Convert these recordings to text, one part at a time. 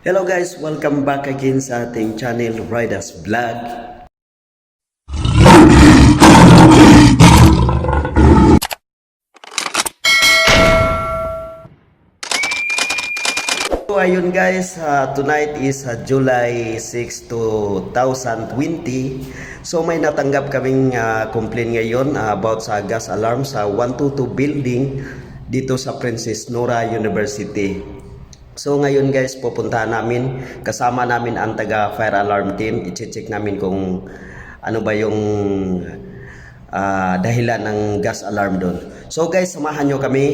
Hello guys, welcome back again sa ating channel Riders Vlog. So ayun guys, tonight is July 6, 2020. So may natanggap kaming complaint ngayon about sa gas alarm sa 122 building dito sa Princess Nora University. So ngayon guys, pupuntahan namin, kasama namin ang taga fire alarm team. I-check namin kung ano ba yung dahilan ng gas alarm doon. So guys, samahan nyo kami.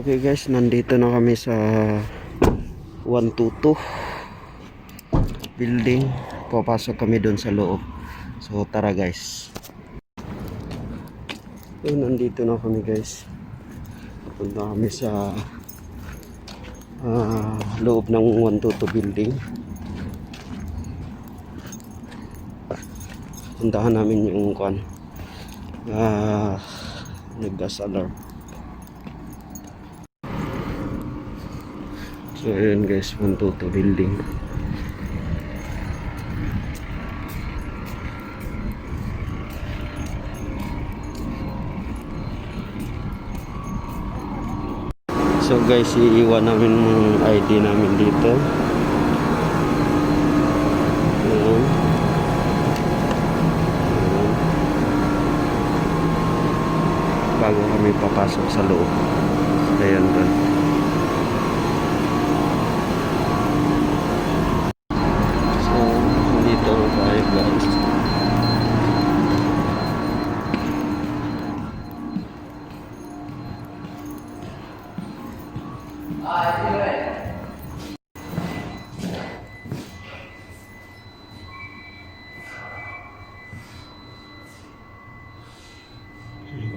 Okay guys, nandito na kami sa 122 building. Papasok kami doon sa loob. So tara guys. So, nandito na kami guys. Punta kami sa loob ng 122 building. Puntahan namin yung nag-gas alarm. So ayun guys, 122 building. So guys, iiwan namin yung ID namin dito. Ayan. Ayan. Bago kami papasok sa loob. Ayan doon.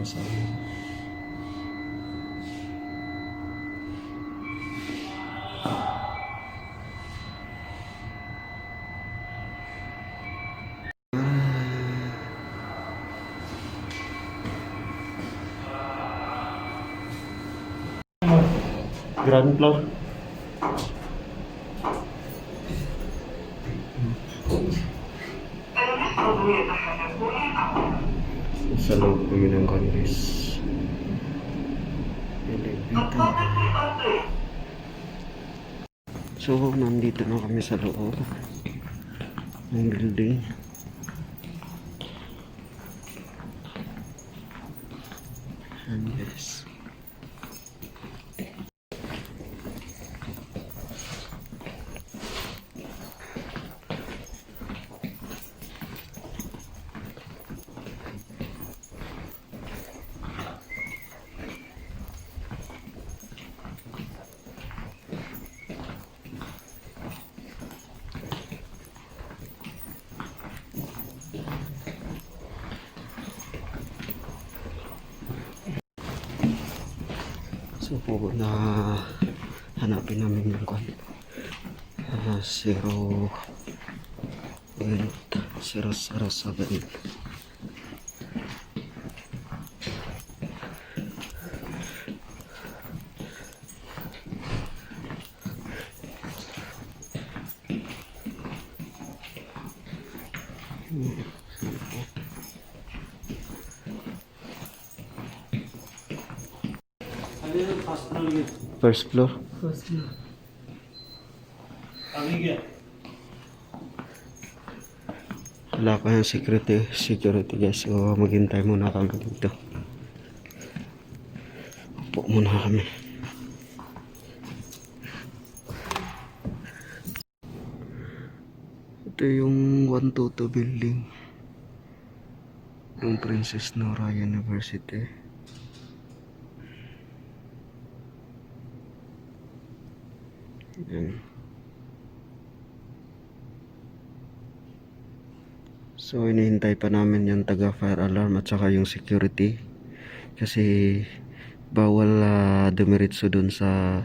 Guys, kasama. Ground floor. Sa loob kami ng Congress. Elevator. So, nandito na kami sa loob ng building. And yes. So po na hanapin namin yung 0.007. First floor. Wala pa yung security guys, so maghintay muna kami dito. Upo muna kami. Ito yung 122 building, yung Princess Nora University. Yan. So inihintay pa namin yung taga fire alarm at saka yung security kasi bawal dumiretso dun sa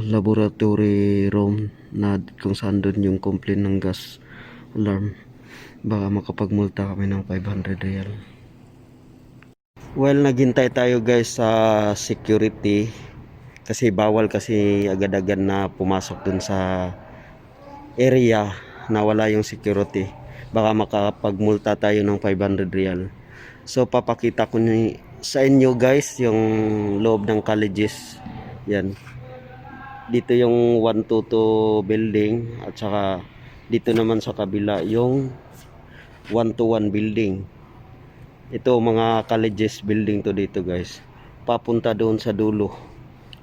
laboratory room na kung saan dun yung complaint ng gas alarm, baka makapagmulta kami ng 500 real. Well, naghintay tayo guys sa security kasi bawal kasi agad-agad na pumasok dun sa area na wala yung security, baka makapagmulta tayo ng 500 real. So papakita ko sa inyo guys yung loob ng colleges. Yan, dito yung 122 building at saka dito naman sa kabila yung 121 building. Ito mga colleges building to dito guys, papunta doon sa dulo.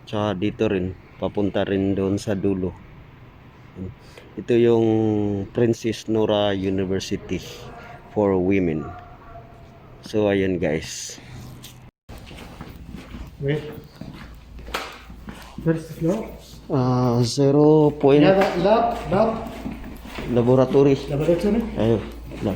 Tsaka dito rin, papunta rin doon sa dulo. Ito yung Princess Nora University for Women. So ayan guys. Wait. First floor? 0 point Lab. laboratory. Laboratory? Ayo, lab.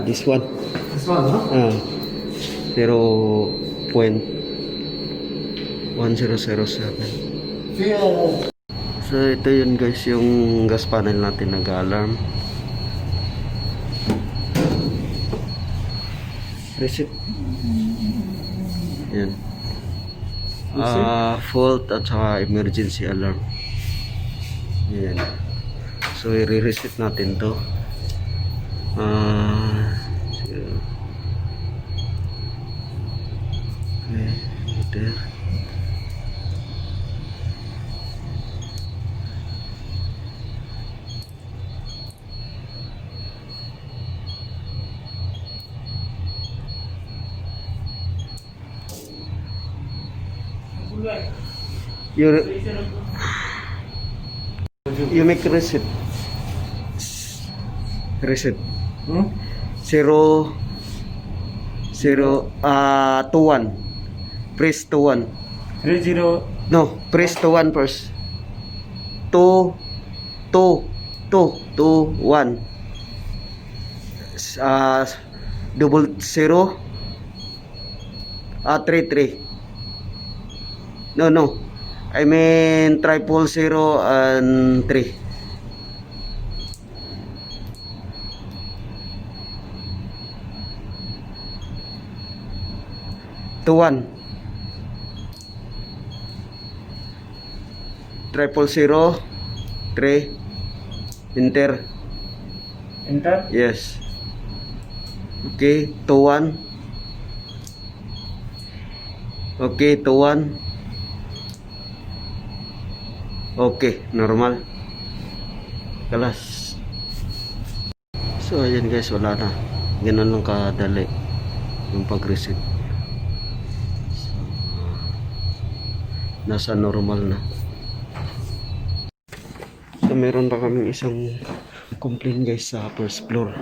This one. This one, huh? 0.1007. Feel. So ito yun guys, yung gas panel natin nag-alarm. Reset. Yan. Fault at saka emergency alarm. Yan. So i-reset natin to. Okay, there. You make reset. Hmm? 0 to 1. Press to 1. 30. No, press to 1 first. 2 1. Double 0. 3. No. I mean triple 0 and 3. 21 000 3 enter. Enter. Yes. Okay, 21. Okay, 21. Okay, normal. Kalas. So ayan guys, wala na. Ganun lang kadali yung pag-reset. So, nasa normal na. So meron pa kaming isang complaint guys sa first floor.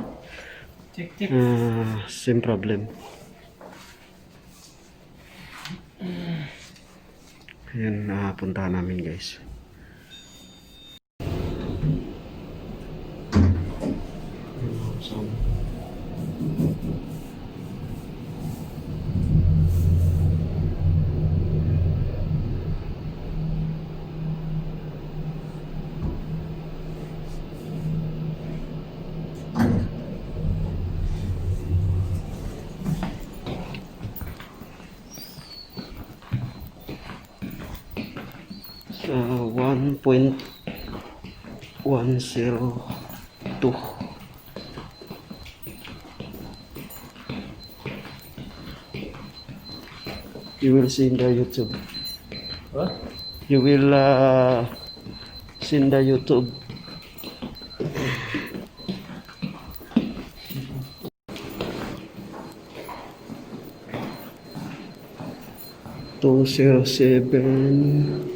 Check, check. Same problem. Ayan, puntahan namin guys. So, so 1.102. You will see in the YouTube. What? You will see in the YouTube. Two zero seven.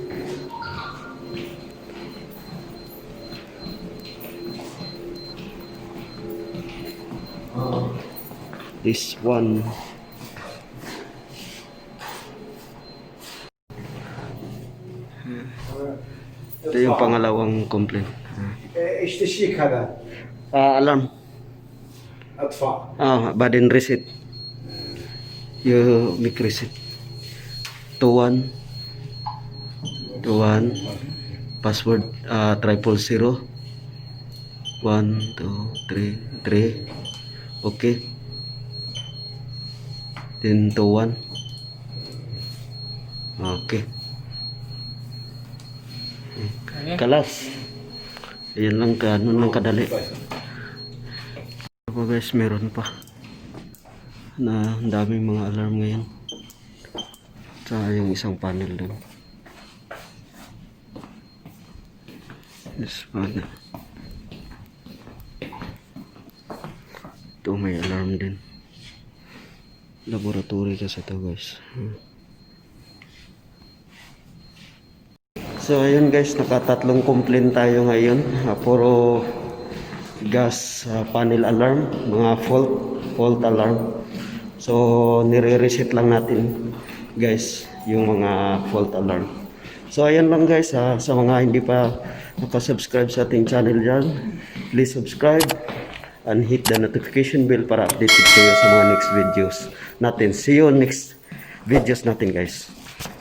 This one. Ito yung pangalawang complaint. ايش تشيك هذا؟ Alarm. اطفاء. Badin reset. You make reset. 21. Password 000. 1 2 3 3. Okay. Then 21. Okay. Kalas. Ayan lang ano lang kadali. Ako guys, meron pa na ang daming mga alarm ngayon. Tsaka yung isang panel dun. This panel. Ito may alarm din. Laboratory kasi ito guys. So ayun guys, nakatatlong complaint tayo ngayon. Puro gas panel alarm, mga fault alarm. So nire-reset lang natin guys yung mga fault alarm. So ayan lang guys, sa mga hindi pa nakasubscribe sa ating channel dyan, please subscribe and hit the notification bell para updated kayo sa mga next videos natin. See you next videos natin guys.